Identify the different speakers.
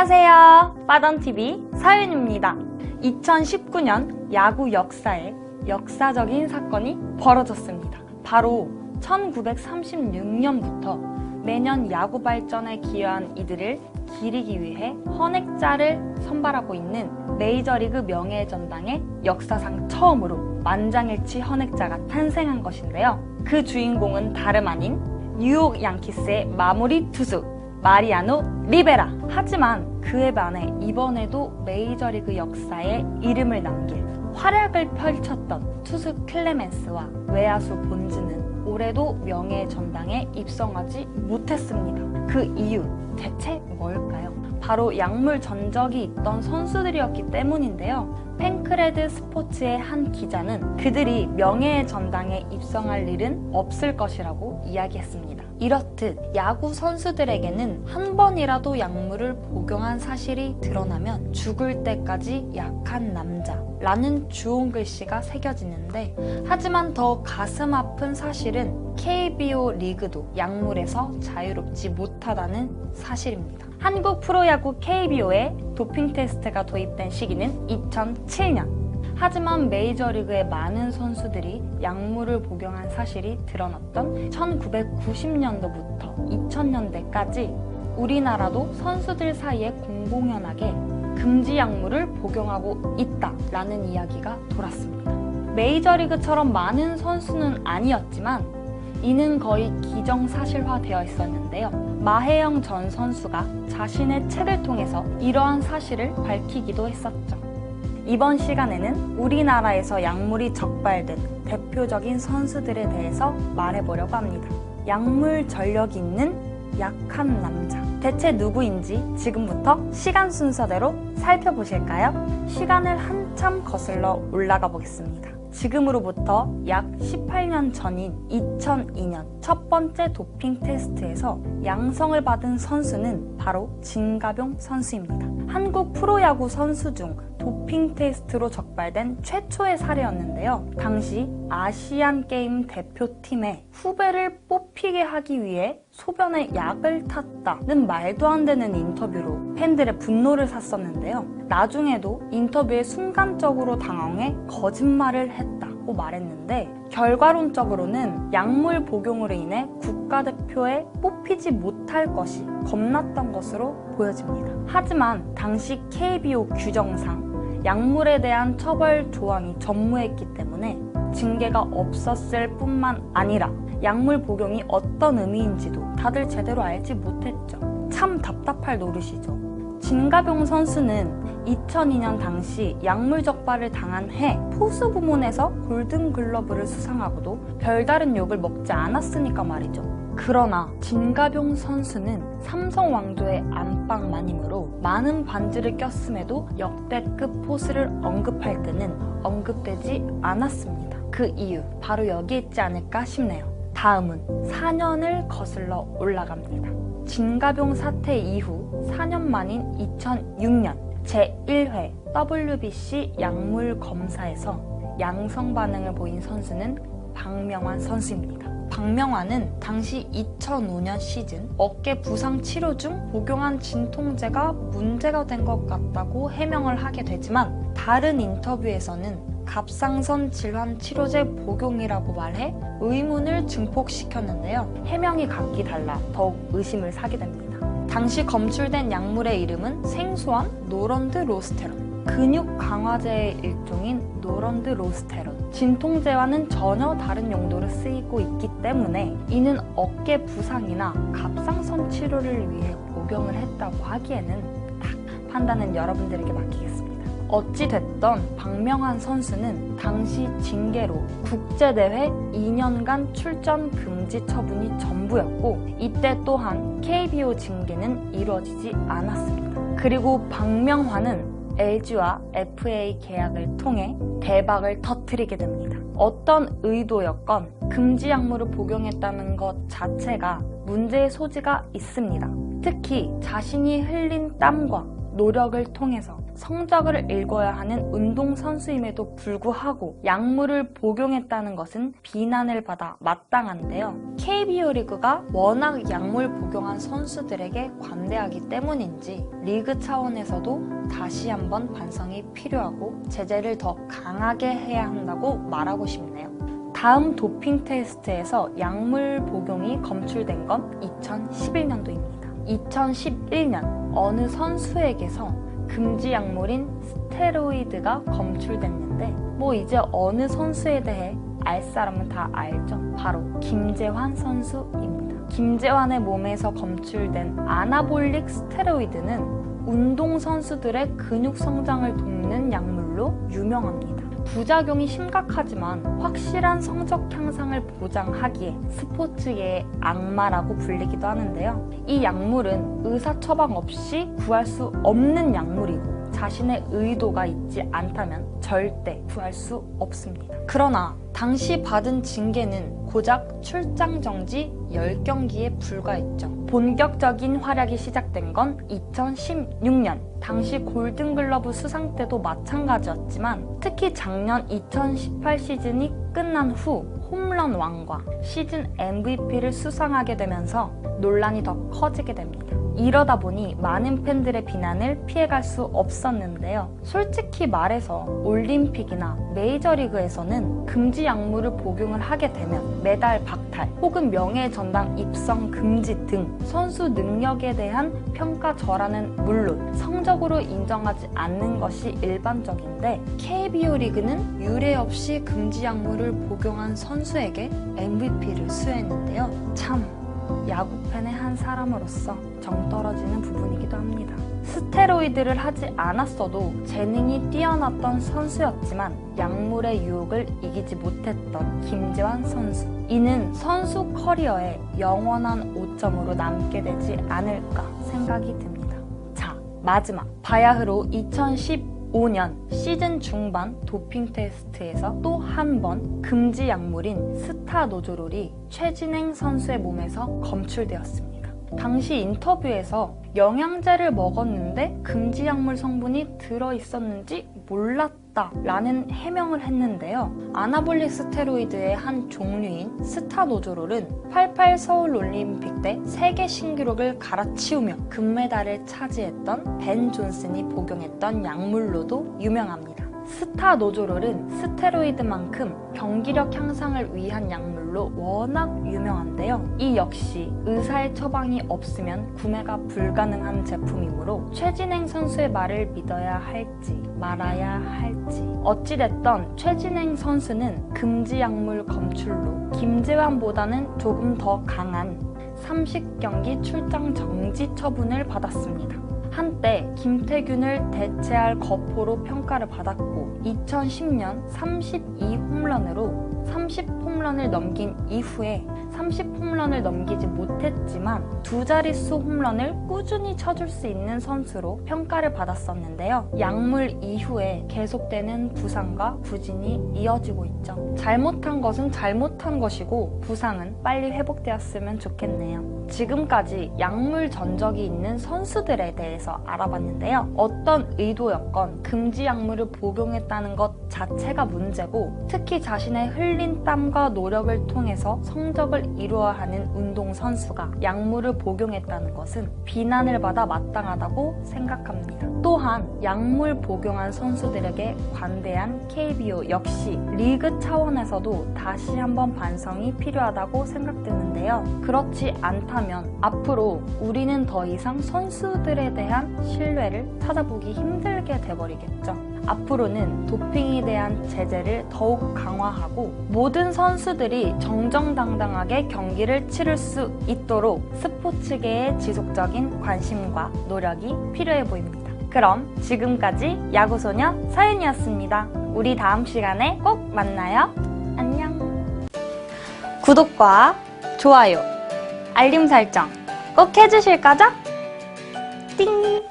Speaker 1: 안녕하세요. 빠던TV 서윤입니다. 2019년 야구 역사에 역사적인 사건이 벌어졌습니다. 바로 1936년부터 매년 야구 발전에 기여한 이들을 기리기 위해 헌액자를 선발하고 있는 메이저리그 명예전당의 역사상 처음으로 만장일치 헌액자가 탄생한 것인데요. 그 주인공은 다름 아닌 뉴욕 양키스의 마무리 투수 마리아노 리베라. 하지만 그에 반해 이번에도 메이저리그 역사에 이름을 남길 활약을 펼쳤던 투수 클레멘스와 외야수 본즈는 올해도 명예전당에 입성하지 못했습니다. 그 이유 대체 뭘까요? 바로 약물 전적이 있던 선수들이었기 때문인데요. 펜크레드 스포츠의 한 기자는 그들이 명예전당에 입성할 일은 없을 것이라고 이야기했습니다. 이렇듯 야구 선수들에게는 한 번이라도 약물을 복용한 사실이 드러나면 죽을 때까지 약한 남자라는 주홍 글씨가 새겨지는데, 하지만 더 가슴 아픈 사실은 KBO 리그도 약물에서 자유롭지 못하다는 사실입니다. 한국 프로야구 KBO에 도핑 테스트가 도입된 시기는 2007년. 하지만 메이저리그의 많은 선수들이 약물을 복용한 사실이 드러났던 1990년도부터 2000년대까지 우리나라도 선수들 사이에 공공연하게 금지 약물을 복용하고 있다라는 이야기가 돌았습니다. 메이저리그처럼 많은 선수는 아니었지만 이는 거의 기정사실화되어 있었는데요. 마혜영 전 선수가 자신의 책을 통해서 이러한 사실을 밝히기도 했었죠. 이번 시간에는 우리나라에서 약물이 적발된 대표적인 선수들에 대해서 말해보려고 합니다. 약물 전력이 있는 약한 남자. 대체 누구인지 지금부터 시간 순서대로 살펴보실까요? 시간을 한참 거슬러 올라가 보겠습니다. 지금으로부터 약 18년 전인 2002년 첫 번째 도핑 테스트에서 양성을 받은 선수는 바로 진가병 선수입니다. 한국 프로야구 선수 중 도핑 테스트로 적발된 최초의 사례였는데요. 당시 아시안게임 대표팀의 후배를 뽑히게 하기 위해 소변에 약을 탔다는 말도 안 되는 인터뷰로 팬들의 분노를 샀었는데요. 나중에도 인터뷰에 순간적으로 당황해 거짓말을 했다고 말했는데, 결과론적으로는 약물 복용으로 인해 국가대표에 뽑히지 못할 것이 겁났던 것으로 보여집니다. 하지만 당시 KBO 규정상 약물에 대한 처벌 조항이 전무했기 때문에 징계가 없었을 뿐만 아니라 약물 복용이 어떤 의미인지도 다들 제대로 알지 못했죠. 참 답답할 노릇이죠. 진가병 선수는 2002년 당시 약물 적발을 당한 해 포수 부문에서 골든글러브를 수상하고도 별다른 욕을 먹지 않았으니까 말이죠. 그러나 진가병 선수는 삼성 왕조의 안방마님으로 많은 반지를 꼈음에도 역대급 포수를 언급할 때는 언급되지 않았습니다. 그 이유 바로 여기 있지 않을까 싶네요. 다음은 4년을 거슬러 올라갑니다. 진가병 사태 이후 4년 만인 2006년 제1회 WBC 약물 검사에서 양성 반응을 보인 선수는 박명환 선수입니다. 박명환은 당시 2005년 시즌 어깨 부상 치료 중 복용한 진통제가 문제가 된 것 같다고 해명을 하게 되지만, 다른 인터뷰에서는 갑상선 질환 치료제 복용이라고 말해 의문을 증폭시켰는데요. 해명이 각기 달라 더욱 의심을 사게 됩니다. 당시 검출된 약물의 이름은 생소한 노런드로스테론. 근육 강화제의 일종인 노런드로스테론. 진통제와는 전혀 다른 용도로 쓰이고 있기 때문에 이는 어깨 부상이나 갑상선 치료를 위해 복용을 했다고 하기에는 딱 판단은 여러분들에게 맡기겠습니다. 어찌됐던 박명환 선수는 당시 징계로 국제대회 2년간 출전 금지 처분이 전부였고, 이때 또한 KBO 징계는 이루어지지 않았습니다. 그리고 박명환은 LG와 FA 계약을 통해 대박을 터뜨리게 됩니다. 어떤 의도였건 금지 약물을 복용했다는 것 자체가 문제의 소지가 있습니다. 특히 자신이 흘린 땀과 노력을 통해서 성적을 읽어야 하는 운동선수임에도 불구하고 약물을 복용했다는 것은 비난을 받아 마땅한데요. KBO 리그가 워낙 약물 복용한 선수들에게 관대하기 때문인지 리그 차원에서도 다시 한번 반성이 필요하고 제재를 더 강하게 해야 한다고 말하고 싶네요. 다음 도핑 테스트에서 약물 복용이 검출된 건 2011년도입니다. 2011년 어느 선수에게서 금지 약물인 스테로이드가 검출됐는데 이제 어느 선수에 대해 알 사람은 다 알죠. 바로 김재환 선수입니다. 김재환의 몸에서 검출된 아나볼릭 스테로이드는 운동선수들의 근육 성장을 돕는 약물로 유명합니다. 부작용이 심각하지만 확실한 성적 향상을 보장하기에 스포츠계의 악마라고 불리기도 하는데요. 이 약물은 의사 처방 없이 구할 수 없는 약물이고 자신의 의도가 있지 않다면 절대 구할 수 없습니다. 그러나 당시 받은 징계는 고작 출장 정지 10경기에 불과했죠. 본격적인 활약이 시작된 건 2016년 당시 골든글러브 수상 때도 마찬가지였지만 특히 작년 2018 시즌이 끝난 후 홈런 왕과 시즌 MVP를 수상하게 되면서 논란이 더 커지게 됩니다. 이러다 보니 많은 팬들의 비난을 피해갈 수 없었는데요. 솔직히 말해서 올림픽이나 메이저리그에서는 금지 약물을 복용을 하게 되면 메달 박탈 혹은 명예전당 입성 금지 등 선수 능력에 대한 평가 절하는 물론 성적으로 인정하지 않는 것이 일반적인데 KBO 리그는 유례 없이 금지 약물을 복용한 선수에게 MVP를 수여했는데요. 참 야구팬의 한 사람으로서 정 떨어지는 부분이기도 합니다. 스테로이드를 하지 않았어도 재능이 뛰어났던 선수였지만 약물의 유혹을 이기지 못했던 김재환 선수. 이는 선수 커리어에 영원한 오점으로 남게 되지 않을까 생각이 듭니다. 자, 마지막 바야흐로 2015년 시즌 중반 도핑 테스트에서 또 한 번 금지 약물인 스타노조롤이 최진행 선수의 몸에서 검출되었습니다. 당시 인터뷰에서 영양제를 먹었는데 금지 약물 성분이 들어있었는지 몰랐다 라는 해명을 했는데요. 아나볼릭 스테로이드의 한 종류인 스타노조롤은 88 서울 올림픽 때 세계 신기록을 갈아치우며 금메달을 차지했던 벤 존슨이 복용했던 약물로도 유명합니다. 스타노조롤은 스테로이드만큼 경기력 향상을 위한 약물로 워낙 유명한데요. 이 역시 의사의 처방이 없으면 구매가 불가능한 제품이므로 최진행 선수의 말을 믿어야 할지 말아야 할지 어찌됐던 최진행 선수는 금지 약물 검출로 김재환보다는 조금 더 강한 30경기 출장 정지 처분을 받았습니다. 한때 김태균을 대체할 거포로 평가를 받았고 2010년 32홈런으로 30홈런을 넘긴 이후에 30홈런을 넘기지 못했지만 두 자릿수 홈런을 꾸준히 쳐줄 수 있는 선수로 평가를 받았었는데요. 약물 이후에 계속되는 부상과 부진이 이어지고 있죠. 잘못한 것은 잘못한 것이고 부상은 빨리 회복되었으면 좋겠네요. 지금까지 약물 전적이 있는 선수들에 대해서 알아봤는데요. 어떤 의도였건 금지 약물을 복용했다는 것 자체가 문제고 특히 자신의 흘린 땀과 노력을 통해서 성적을 이루어야 하는 운동선수가 약물을 복용했다는 것은 비난을 받아 마땅하다고 생각합니다. 또한 약물 복용한 선수들에게 관대한 KBO 역시 리그 차원에서도 다시 한번 반성이 필요하다고 생각되는데요. 그렇지 않다면 앞으로 우리는 더 이상 선수들에 대한 신뢰를 찾아보기 힘들게 돼버리겠죠. 앞으로는 도핑에 대한 제재를 더욱 강화하고 모든 선수들이 정정당당하게 경기를 치를 수 있도록 스포츠계의 지속적인 관심과 노력이 필요해 보입니다. 그럼 지금까지 야구소녀 서윤이었습니다. 우리 다음 시간에 꼭 만나요. 안녕. 구독과 좋아요, 알림 설정 꼭 해주실 거죠? 띵!